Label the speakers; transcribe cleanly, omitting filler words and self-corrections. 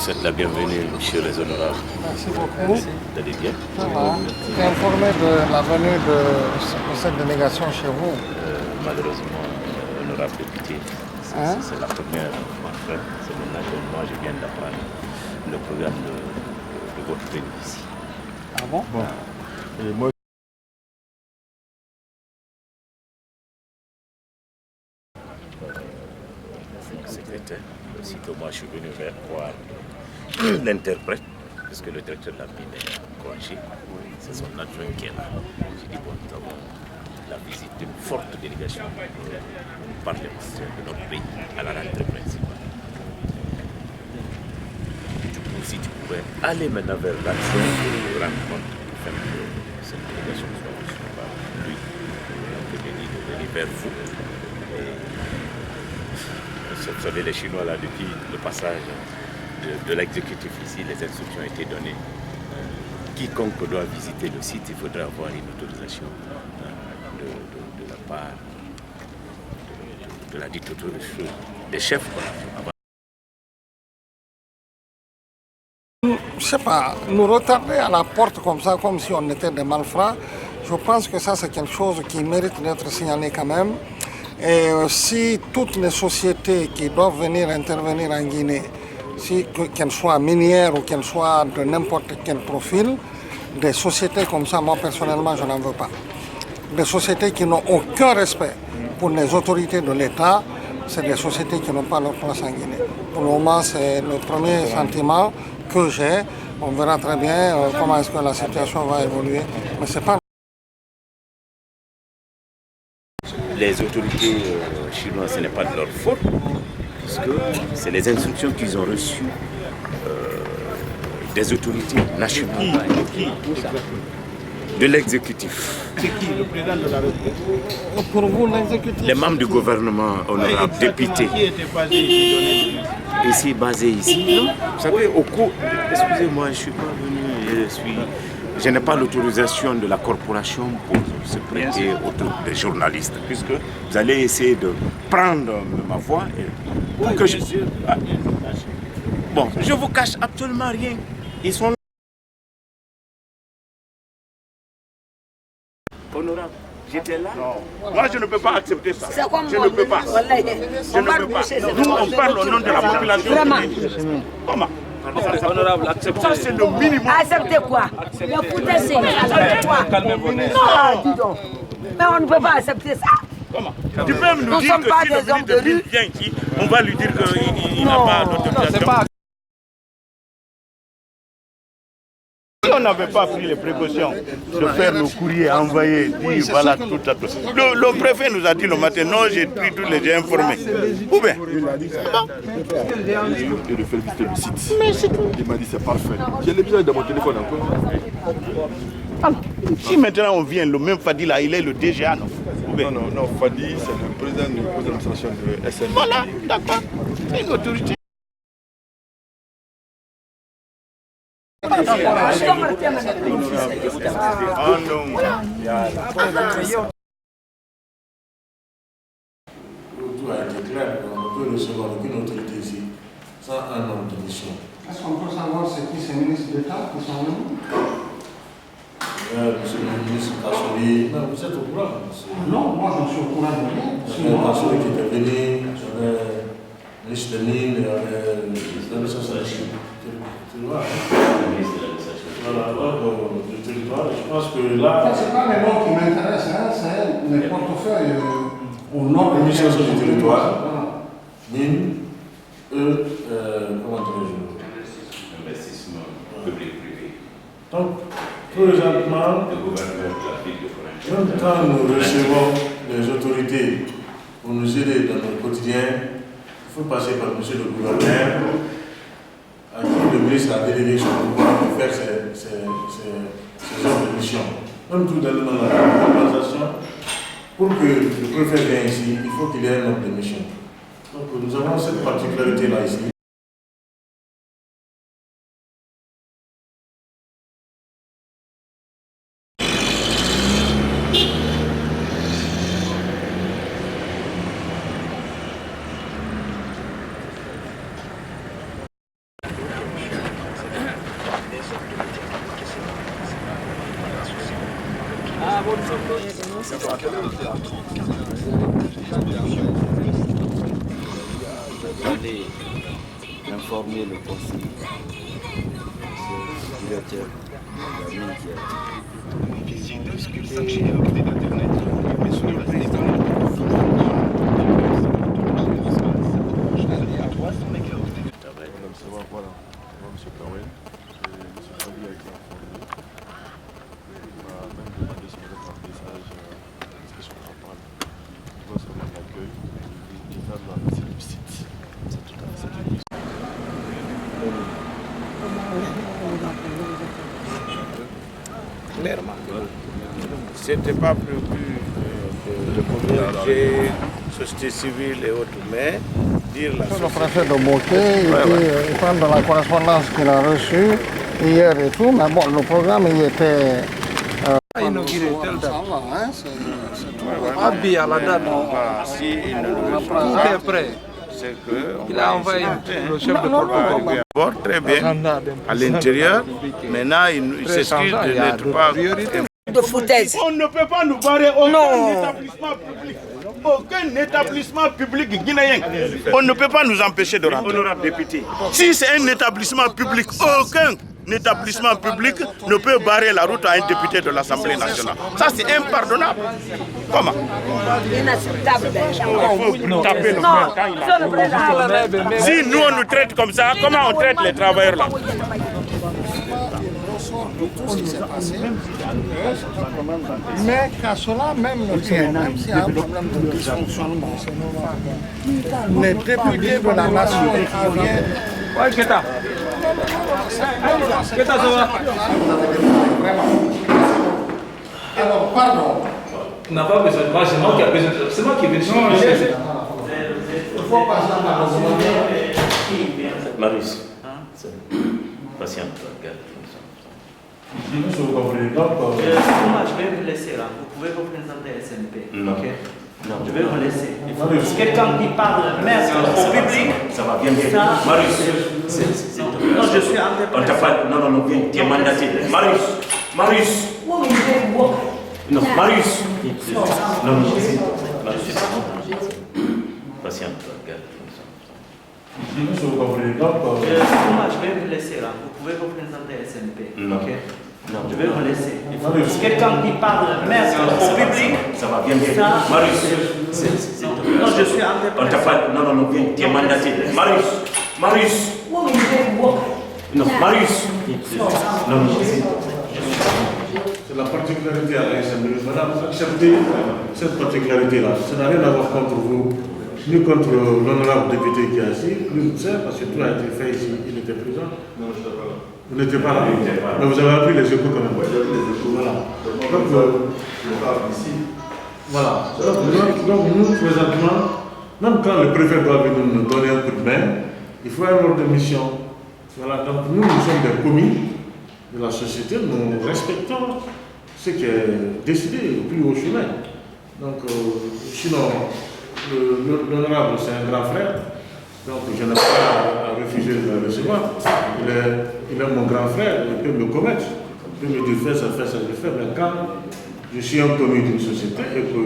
Speaker 1: souhaite la bienvenue, monsieur les honorables.
Speaker 2: Merci beaucoup.
Speaker 1: Merci. Vous allez bien?
Speaker 2: Ça va. Tu es informé de la venue de cette délégation chez vous?
Speaker 1: Malheureusement, honorable député, c'est la première fois. C'est maintenant que moi je viens d'apprendre le programme de votre venue ici.
Speaker 2: Ah bon?
Speaker 3: Et moi,
Speaker 1: secrétaire, aussitôt moi je suis venu vers voir l'interprète, parce que le directeur de la mine est en congé, c'est son adjoint qui est là. J'ai dit, bon, nous avons la visite d'une forte délégation parlementaire de notre pays à la rentrée principale. Du coup, si tu pouvais aller maintenant vers l'adjoint et rendre compte afin que cette délégation soit reçue par lui, on peut venir vers vous. Vous savez, les Chinois, là, depuis le passage de l'exécutif ici, les instructions ont été données. Quiconque doit visiter le site, il faudra avoir une autorisation de la part de la dite autorité des chefs.
Speaker 2: Je ne sais pas, nous retarder à la porte comme ça, comme si on était des malfrats, je pense que ça c'est quelque chose qui mérite d'être signalé quand même. Et si toutes les sociétés qui doivent venir intervenir en Guinée, qu'elles soient minières ou qu'elles soient de n'importe quel profil, des sociétés comme ça, moi personnellement, je n'en veux pas. Des sociétés qui n'ont aucun respect pour les autorités de l'État, c'est des sociétés qui n'ont pas leur place en Guinée. Pour le moment, c'est le premier sentiment que j'ai. On verra très bien comment est-ce que la situation va évoluer. Mais c'est pas...
Speaker 1: Les autorités chinoises, ce n'est pas de leur faute, puisque c'est les instructions qu'ils ont reçues des autorités nationales. De l'exécutif.
Speaker 3: c'est qui le président de la République?
Speaker 2: Pour vous, l'exécutif...
Speaker 1: Les membres du gouvernement, honorables députés,
Speaker 3: Qui était basé ici?
Speaker 1: ici, basés ici. Non, vous savez, au cours... Excusez-moi, je ne suis pas venu, je n'ai pas l'autorisation de la corporation pour se prêter au truc des journalistes, puisque vous allez essayer de prendre ma voix et pour que je... Ah. Bon, je vous cache absolument rien. Ils sont là. Honorable, j'étais là. Non. Moi, je ne peux pas accepter ça. Je ne peux pas. Je ne peux pas. Nous, on parle au nom de la population. Comment? Honorable, acceptez. Ça, c'est le minimum.
Speaker 4: Acceptez quoi? Acceptez quoi?
Speaker 3: Calmez-vous.
Speaker 4: Non, dis donc. Mais on ne peut pas accepter ça.
Speaker 1: Comment? Tu peux nous dire que si le ministre de Ville vient ici, on va lui dire qu'il n'a pas d'autorisation. Si on n'avait pas pris les précautions de faire nos courriers, envoyer, dire voilà tout à tout. Le préfet nous a dit le matin, non, j'ai pris tous les gens informés. Ou bien?
Speaker 5: Et de faire visiter le site. Mais c'est tout. Il m'a dit c'est parfait. J'ai l'épisode de mon téléphone encore.
Speaker 1: Alors, si maintenant on vient, le même Fadi là, il est le DGA, non?
Speaker 5: Non, Fadi, c'est le président du conseil d'administration de SN.
Speaker 1: Voilà, d'accord. C'est une autorité.
Speaker 6: Tout a été clair, on peut recevoir aucune autorité ici sans un ordre de mission.
Speaker 2: Est-ce qu'on peut savoir c'est qui ces ministres d'État qui sont venus?
Speaker 6: Monsieur le ministre Kassori, vous êtes au courant?
Speaker 2: Non, moi je suis au courant de rien.
Speaker 6: Monsieur Kassori qui était venu, j'avais le ministre des Mines, il y avait le ministre de la Chine. Tu vois, voilà, le territoire, je pense que là...
Speaker 2: Ce n'est pas les noms qui m'intéressent, hein, c'est les portefeuilles au nom de
Speaker 6: l'administration du territoire, mine, comment dirais-je?
Speaker 1: Investissement public-privé.
Speaker 6: Donc, présentement, même quand nous recevons les autorités pour nous aider dans notre quotidien, il faut passer par monsieur le gouverneur, à qui le ministre a délégué son pouvoir pour faire ses ordres de mission. Même tout dans la compensation, pour que le préfet vienne ici, il faut qu'il ait un ordre de mission. Donc nous avons cette particularité-là ici.
Speaker 7: Allez informer le conseil, le directeur de la mine discuter Monsieur le Président.
Speaker 5: Voilà, M. Kawel, M. Fabien a été informé. Il va même demander son message est-ce qu'on en parle. Il doit se rendre l'accueil. L'État doit passer le site. C'est tout à fait.
Speaker 1: Clairement. C'était pas prévu de protéger société civile et autres, mais dire la
Speaker 2: Le préfet de Bokeh, il prend de la correspondance qu'il a reçue hier et tout, mais bon, le programme il était
Speaker 3: inauguré telle date.
Speaker 2: Habillé
Speaker 3: à la date.
Speaker 1: Si il ne le veut
Speaker 3: Tout
Speaker 1: pas,
Speaker 3: est prêt.
Speaker 1: c'est que
Speaker 3: Il a envoyé le chef de protocole.
Speaker 1: Bon, très bien. À l'intérieur, maintenant, il s'excuse de n'être pas.
Speaker 4: De foutaise.
Speaker 8: On ne peut pas nous barrer aucun établissement public. Aucun établissement public guinéen. On ne peut pas nous empêcher de rentrer. Honorable député. Si c'est un établissement public, aucun établissement public ne peut barrer la route à un député de l'Assemblée nationale. Ça, c'est impardonnable. Comment?
Speaker 4: Inacceptable.
Speaker 8: Non, taper le maire quand il a... Si nous, on nous traite comme ça, comment on traite les travailleurs là?
Speaker 2: tout ce qui s'est passé. Mais qu'à cela, même s'il y a un problème de dysfonctionnement, les députés de la nation qui viennent.
Speaker 3: Ouais, Keta. Keta, ça va?
Speaker 2: Alors, pardon.
Speaker 3: On n'a pas besoin de moi, c'est moi qui ai besoin de ça. C'est moi qui ai besoin de ça.
Speaker 2: Il faut passer à la
Speaker 7: Marius, patiente, regarde.
Speaker 6: Monsieur le Président,
Speaker 9: je vais vous laisser là. Vous pouvez représenter SMP.
Speaker 7: Non.
Speaker 9: Ok.
Speaker 7: Non.
Speaker 9: Je vais vous laisser. Quelqu'un qui parle même au public.
Speaker 7: Ça va, viens, viens. Marius,
Speaker 9: Non, je suis
Speaker 7: on t'a pas. Non, non, viens, tu es mandaté. Marius, Marius. Non, Marius. Non, non, Marius. Patiente, regarde.
Speaker 6: Monsieur le Président,
Speaker 9: je vais vous laisser là. Vous pouvez représenter SMP.
Speaker 7: Non.
Speaker 9: Ok.
Speaker 7: Non.
Speaker 9: Je vais vous laisser. Quelqu'un qui parle même au public.
Speaker 7: Ça va, viens, viens. Marius.
Speaker 9: Non, je suis
Speaker 7: on t'a pas. Non, non, viens, tu es mandaté. Marius, Marius. Non, Marius. Non, non.
Speaker 6: c'est la particularité à la SMB. Madame, acceptez cette particularité-là. Ça n'a rien à voir contre vous, ni contre l'honorable député qui est assis, ni parce que tout a été fait ici. Il était présent. Non, je n'étais pas là. Vous n'étiez pas là? Mais vous avez appris les échos quand même. Oui, j'ai appris les échos. Voilà. Donc, ici. Voilà. Donc, nous, présentement, même quand le préfet doit venir nous donner un coup de main, il faut un ordre de mission. Voilà. Donc, nous sommes des commis de la société, nous respectons ce qui est décidé au plus haut chemin. Donc, sinon, l'honorable, c'est un grand frère, donc je n'ai pas à refuser de le recevoir. Il est mon grand frère, il peut me commettre, il peut me dire fais ça, je le fais, mais quand je suis un commis d'une société et que